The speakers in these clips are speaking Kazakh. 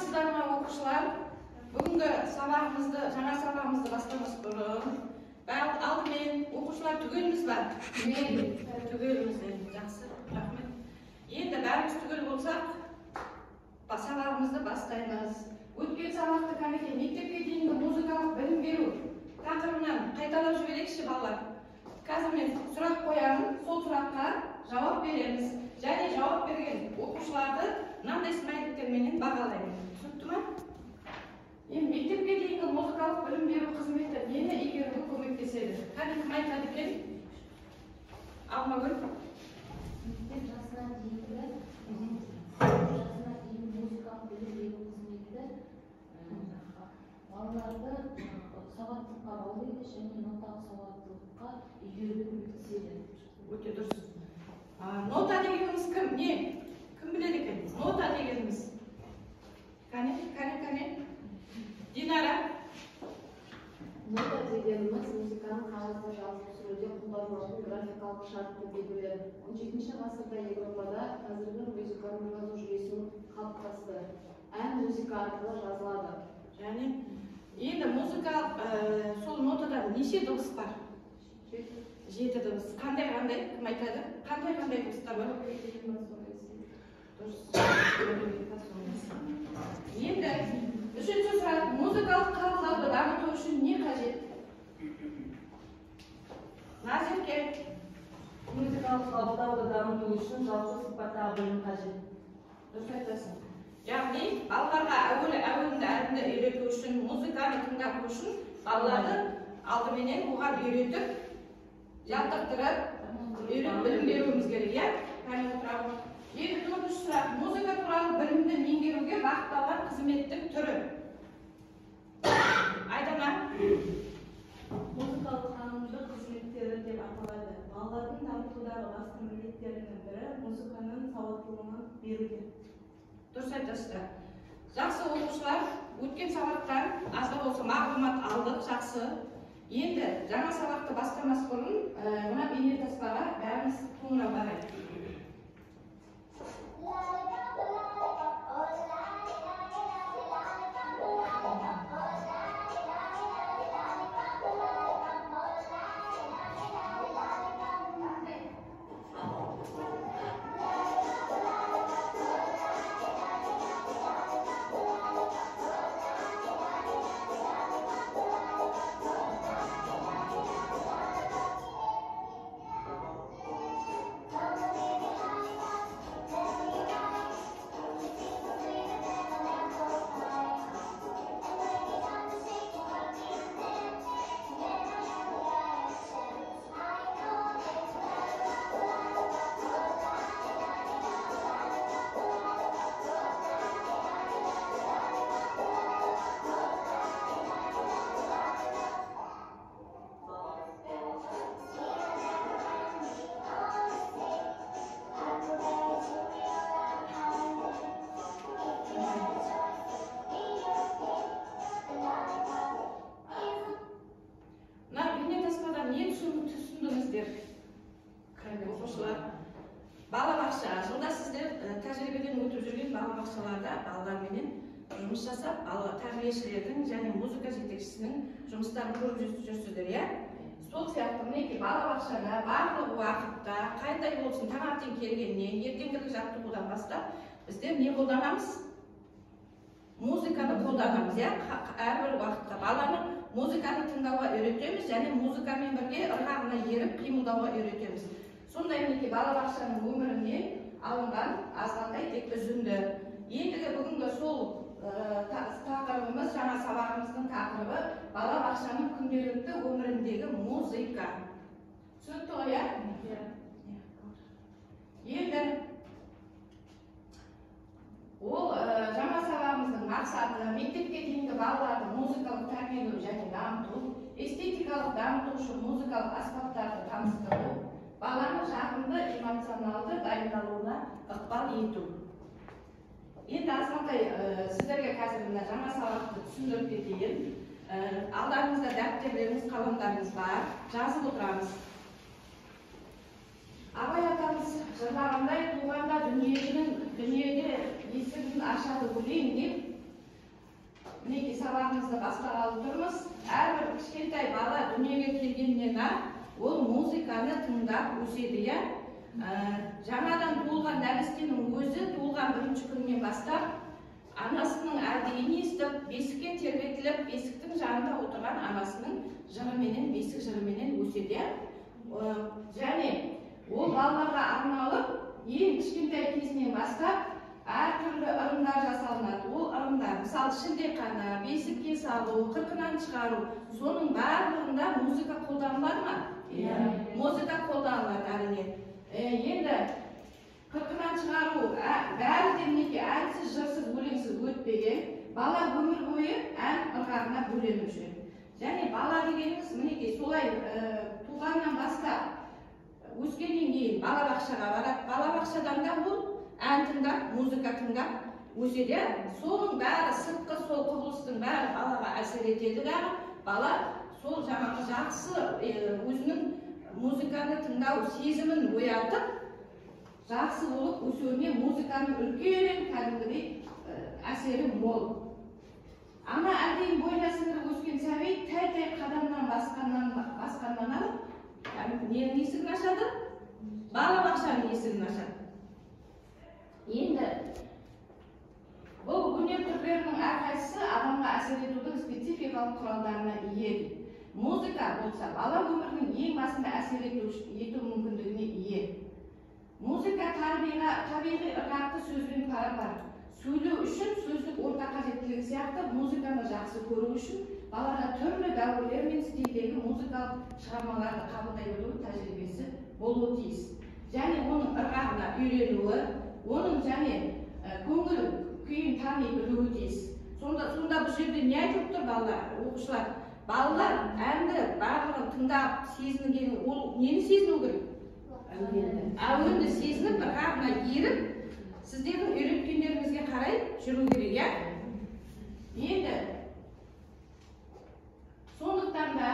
саламатсыздар ма оқушылар? Бүгінгі сабағымызды, жаңа сабағымызды бастамас бұрын алдымен оқушылар түгелміз ба? Түгелміз. Жақсы, рахмет. Енді бәріміз түгел болсақ, сабағымызды бастаймыз. Өткен сабақты кәнекей мектепке дейінгі музыкалық білім беру тақырыбынан қайталап жіберейікші балалар. Қазір мен сұрақ қоямын, сол сұраққа жауап береміз. Және жауап берген оқушыларды мынандай смайликтерменен бағалаймын. Түсінікті ме? Мектепке дейінгі музыкалық білім беру қызметі нені игеруге көмектеседі? Кәне кім айтады екен? Алмагүл. Мектеп жасына дейінгі музыкалық білім беру қызметі балаларды сауаттылыққа баулиды және ноталық сауаттылыққа игеруге көмектеседі. Өте дұрыс. Нота дегеніміз кім? Не? Кім біледі екен? Нота дегеніміз. Кәне? Динара? Нота дегеніміз музыканың қағазда жазылып сөйлеуде қолданылатын графикалық шартты белгілер. 17 ғасырда Европада қазіргі музыканың жазу жүйесінің қалыптасты. Ән музыка арқылы жазылады. Және енді музыкалық сол нотада неше дыбыс бар? 7 дыбыс. Қандай? Кім айтады? Қандай дыбыстар бар? Енді үшінші сұрақ, музыкалық қабылдауды дамыту үшін не қажет? Назерке? Музыкалық қабылдауды дамыту үшін жалпы сипаттағы білім қажет. Дұрыс айтасың. Яғни балаларға әуенді үйрету үшін, музыканы тыңдату үшін балаларды алдыменен оған үйретіп, жаттықтырып, білім беруіміз керек, иә? Кәне отырамыз. Енді төртінші сұрақ, музыка туралы білімді меңгеруге бағытталған қызметтің түрі. Айдана? Музыкалық танымдық қызметтері деп аталады. Балалардың дамытудағы басты міндеттерінің бірі музыканың сауаттылығын беруде. Дұрыс айтасыздар. Жақсы оқушылар, өткен сабақтан аз да болса мағлұмат алдық, жақсы. Енді жаңа сабақты бастамас бұрын мына бейнетаспаға бәріміз қоңырау қарайық. Балабақша, жылда сіздер тәжірибеден өтіп жүрген балабақшаларда балаларменен жұмыс жасап, тәрбиешілердің және музыка жетекшісінің жұмыстарын көріп жүрсіздер, иә? Сол сияқты мінекей балабақшада барлық уақытта қандай болсын таңертең келгеннен, ертеңгілік жаттығудан бастап біздер не қолданамыз? Музыканы қолданамыз, иә? Әрбір уақытта баланы музыканы тыңдауға үйретеміз және музыкамен бірге ырғағына еріп қимылдауға үйретеміз. Сондай мінекей балабақшаның өміріне алынған азғандай тек үзінді. Ендігі бүгінгі сол тақырыбымыз, жаңа сабағымыздың тақырыбы балабақшаның күнделікті өміріндегі музыка. Түсінікті ғой, иә? Енді ол жаңа сабағымыздың мақсаты мектепке дейінгі балаларды музыкалық тәрбиелеу және дамыту, эстетикалық дамытушы музыкалық аспаптарды таныстыру, баланың жағымды эмоционалды дайындалуына ықпал ету. Енді азғантай сіздерге қазір мына жаңа сабақты түсіндіріп кетейін. Алдарыңызда дәптерлеріңіз, қаламдарыңыз бар, жазып отырамыз. Абай атамыз жырлағандай туғанда дүниеде есігін ашады өлең деп сабағымызды бастағалы тұрмыз. Әрбір кішкентай бала дүниеге келгеннен-ақ ол музыканы тыңдап өседі, иә. Жаңадан туылған нәрестенің өзі туылған бірінші күннен бастап анасының әдейін естіп, бесікке тербетіліп, бесіктің жанында отырған анасының жырыменен, бесік жырыменен өседі. Және ол балаларға арналып, ең кішкентай кезінен бастап әртүрлі ырымдар жасалынады. Ол ырымдар, мысалы, шілдеқана, бесікке салу, қырқынан шығару, соның барлығында музыка қолданылады ма? Музыка қолданылады, әрине. Енді қырқынан шығару бәрі де неге әнсіз, жырсыз, өлеңсіз өтпеген, бала өмір бойы ән ырғағына бөленіп жүреді. Және бала дегеніміз мінекей солай туғаннан бастап өскеннен кейін балабақшаға барады. Балабақшадан да ол ән тыңдап, музыка тыңдап өседі. Соның бәрі сыртқы сол құбылыстың бәрі балаға әсер етеді дағы. Бала сол жаңағы жақсы өзінің музыканы тыңдау сезімін оятып, жақсы болып өсуіне музыканың үлкен кәдімгідей әсері мол. Ана әдейін бойына сіңіріп өскен сәби тәй-тәй қадамнан басқаннан алып, ненің есігін ашады? Балабақшаның есігін ашады. Енді бұл өнер түрлерінің әрқайсысы адамға әсер етудің спецификалық құралдарына ие. Музыка болса, бала өмірінің ең басында әсер ету мүмкіндігіне ие. Музыка табиғи ырғақты сөзбен пара-пар. Сөйлеу үшін сөздік орта қажеттілігі сияқты музыканы жақсы көру үшін балаға түрлі дәуірлер мен стильдегі музыкалық шығармаларды қабылдай білу тәжірибесі болуы тиіс. Және оның ырғағына үйренуі, оның және көңіл күйін тани білуі тиіс. Сонда бұл жерде не айтып тұр балалар, оқушылар? Балалар әнді барлығын тыңдап, сезінген, ол нені сезіну керек? Әуенді сезініп, ырғағына еріп, сіздердің үйреткендеріңізге қарай жүру керек, иә? Енді сондықтан да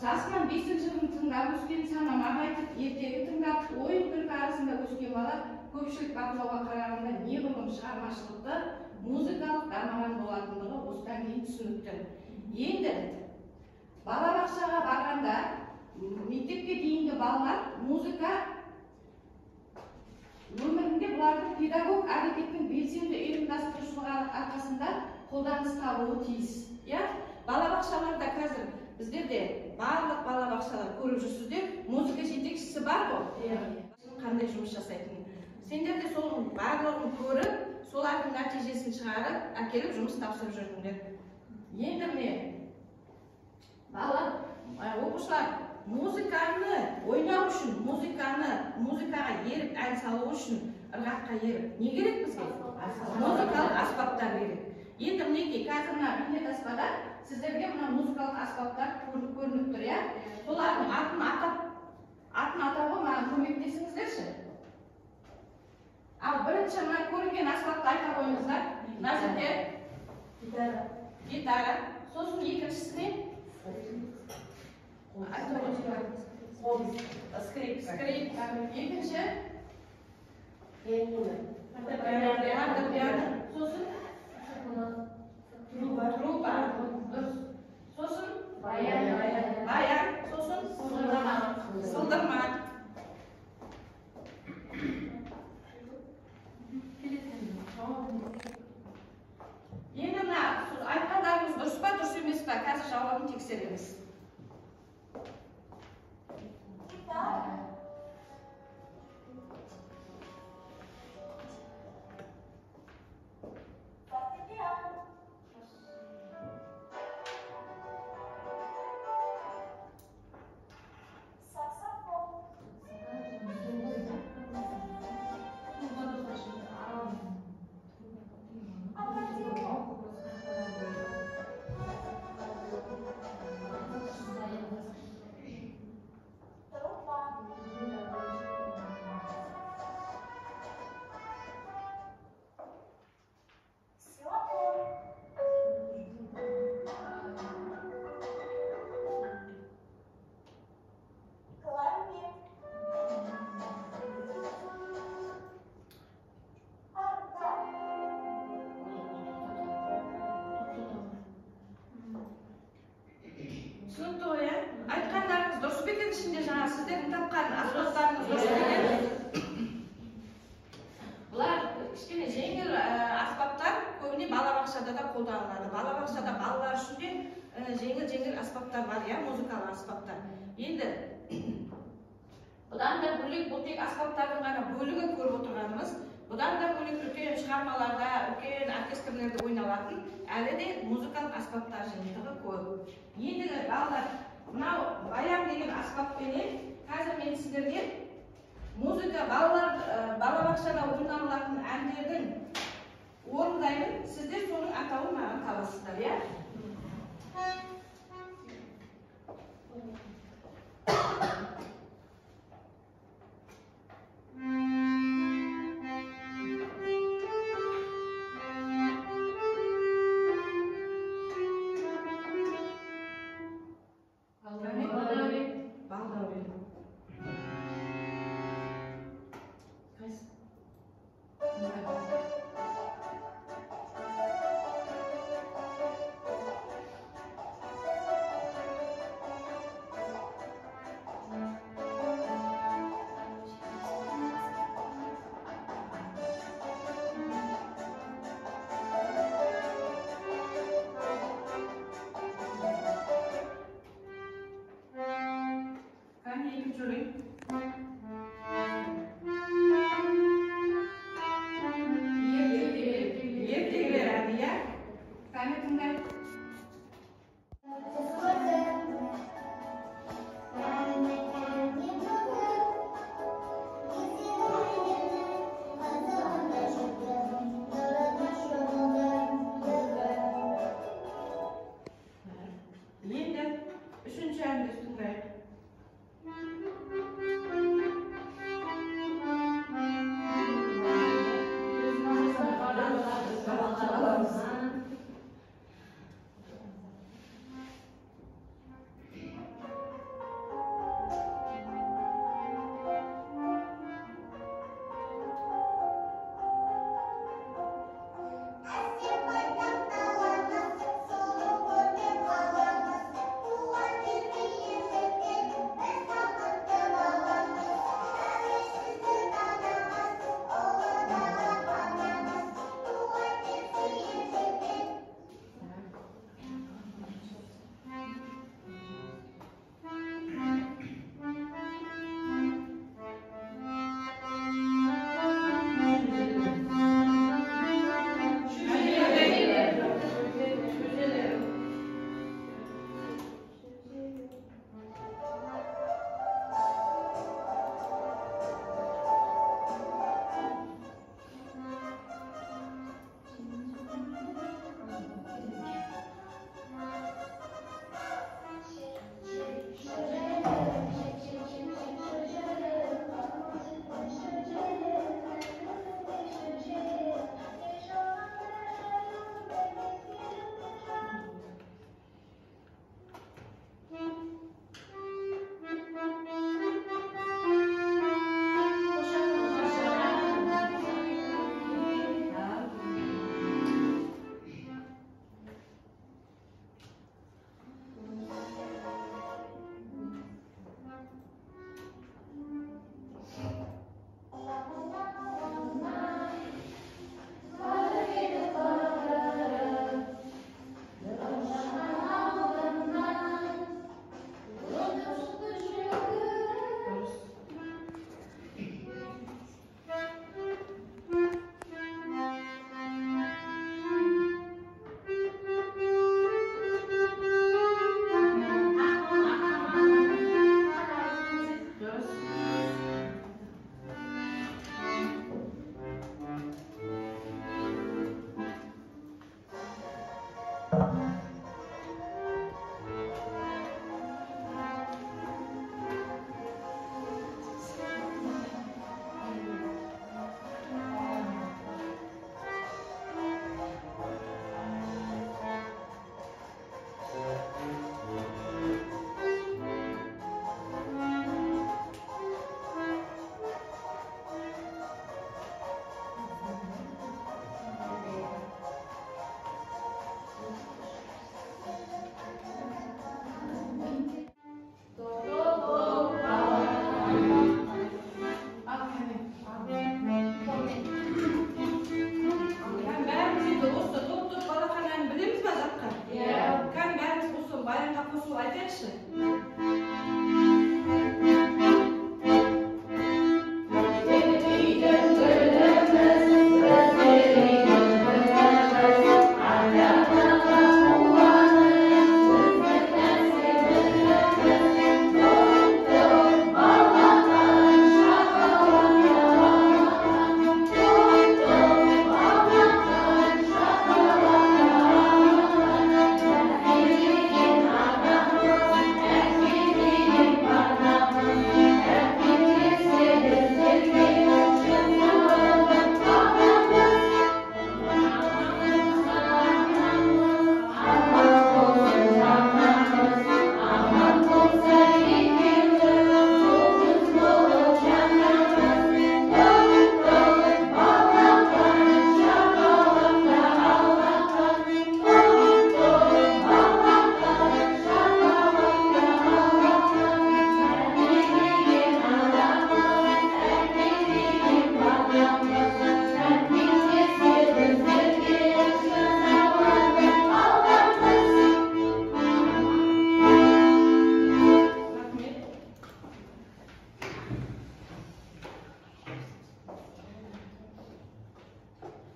жасынан 5 жылын тыңдап өскен, санамақ айтып, ертегі тыңдап, ойын күлкі арасында өскен бала көпшілік бақылауға қарағанда неғұрлым шығармашылықты, музыкалық дамыған болатындығы осыдан кейін түсінікті. Енді балабақшаға барғанда мектепке дейінгі балалар музыка өмірінде бұлардың педагог әрекеттің белсенді ұйымдастырушылығы арқасында қолданыс табуы тиіс. Балабақшаларда қазір біздерде барлық балабақшалар көріп жүрсіздер, музыка жетекшісі бар ғой? Қандай жұмыс жасайтын? Сендер де соның барлығын көріп, солардың нәтижесін шығарып, әкеліп жұмыс тапсырып жүрдіңдер. Енді міне оқушылар музыканы ойнау үшін, музыкаға еріп ән салу үшін, ырғаққа еріп не керек бізге? Музыкалық аспаптар керек. Енді мінекей қазір мына бейнетаспада сіздерге мына музыкалық аспаптар көрініп тұр, иә? Солардың атын атауға маған көмектесіңіздерші. Ал бірінші мына көрінген аспапты айта қойыңыздар. Мына жерде гитара, сосын екіншісіне скрип, екінші сосын труба, сосын баян, сосын сылдырма. Енді мына айтқандарыңыз дұрыс па, дұрыс емес па? Қазір жауабын тексереміз. аспаптар бар, ya, muzikal аспаптар. Енді бұдан да бөлек, бұл тек аспаптардың ғана бөлігі көріп отырғанымыз, бұдан да бөлек үлкен шығармаларда, үлкен оркестрлерде ойналатын, әлі де музыкалық аспаптар жиынтығы көп. Ендігі балалар, мынау баян деген аспаппенен қазір мен сіздерге музыка балабақшада ойналатын әндердің орындаймын, сіздер соның атауын маған табасыздар, ya?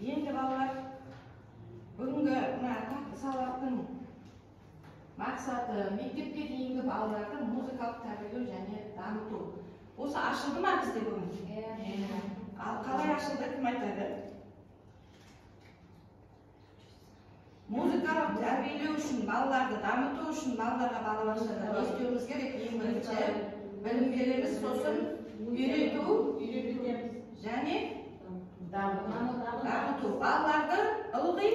Енді балалар, бүгінгі сабақтың мақсаты мектепке дейінгі балаларды музыкалық тәрбиелеу және дамыту. Осы ашылды ма бізде бүгін? Ал қалай ашылды, кім айтады? Музыкалық тәрбиелеу үшін, балаларды дамыту үшін балаларға балабақшада не істеуіміз керек? Ең бірінші білім береміз, сосын үйрету және дамыту. Балаларды ылғи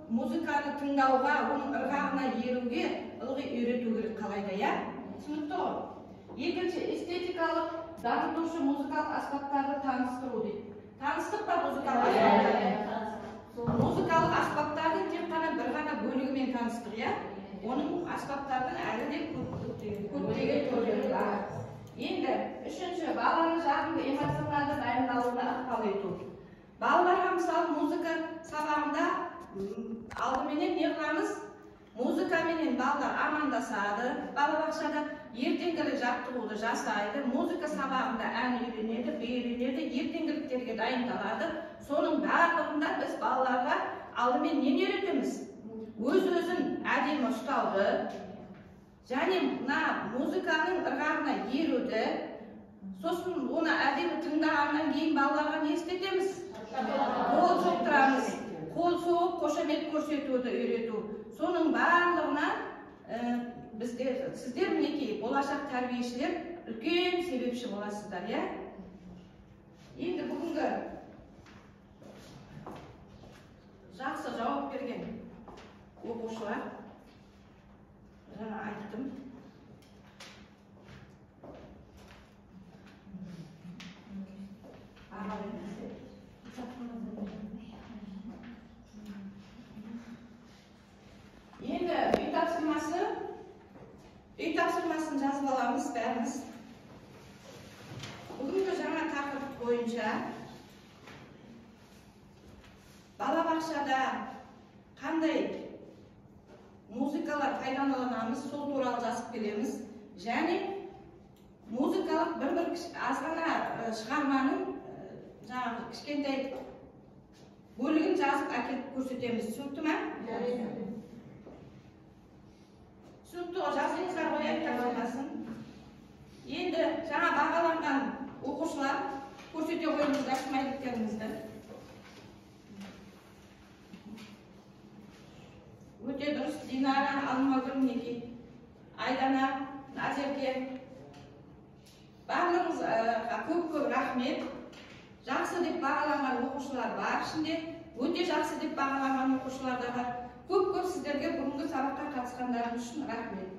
музыканы тыңдауға, оның ырғағына еруге ылғи үйрету керек қалайда, я? Түсінікті ғой? Екінші, эстетикалық дамытушы музыкалық аспаптарды таныстыру дейді. Таныстық па музыкалық аспаптарды? Музыкалық аспаптардың тек қана бір ғана бөлігімен таныстық, я? Оның аспаптардың әлі де көптеген түрлері бар. Енді, үшінші, баланы жағымды эмоционалды дайындалуына ықпал ету. Балаларға мысалы музыка сабағында алдыменен не қыламыз? Музыкаменен балалар амандасады, балабақшада ертеңгілік жаттығуды жасайды, музыка сабағында ән үйренеді, би үйренеді, ертеңгіліктерге дайындалады. Соның барлығында біз балаларға алдымен нені үйретеміз? Өз-өзін әдемі ұстауды, және мына музыканың ырғағына еруді, сосын оны әдемі тыңдағаннан кейін балаларға не істетеміз? Қол соқтырамыз, қол соғып қошемет көрсетуді үйрету. Соның барлығына сіздер мінекей болашақ тәрбиешілер үлкен себепші боласыздар, я? Енді бүгінгі жақсы жауап берген оқушылар, жаңа айттым. Енді үй тапсырмасын жазып аламыз бәріміз. Бүгінгі жаңа тақырып бойынша балабақшада қандай музыкалар пайдаланамыз, сол туралы жазып келеміз. Және музыкалық бір азғана шығарманың жаңағы кішкентай бөлігін жазып әкеліп көрсетеміз. Түсінікті ме? Түсінікті ғой, жазыңыздар ғой тапсырмасын. Енді жаңа бағаланған оқушылар көрсете қойыңыздар смайликтеріңізді. Өте дұрыс. Динара, Алмагүл, мінекей, Айдана, Назерке. Барлығыңызға көп-көп рахмет. Жақсы деп бағаланған оқушылар бар ішінде, өте жақсы деп бағаланған оқушылар да бар. Көп-көп сіздерге бүгінгі сабаққа қатысқандарыңыз үшін рахмет.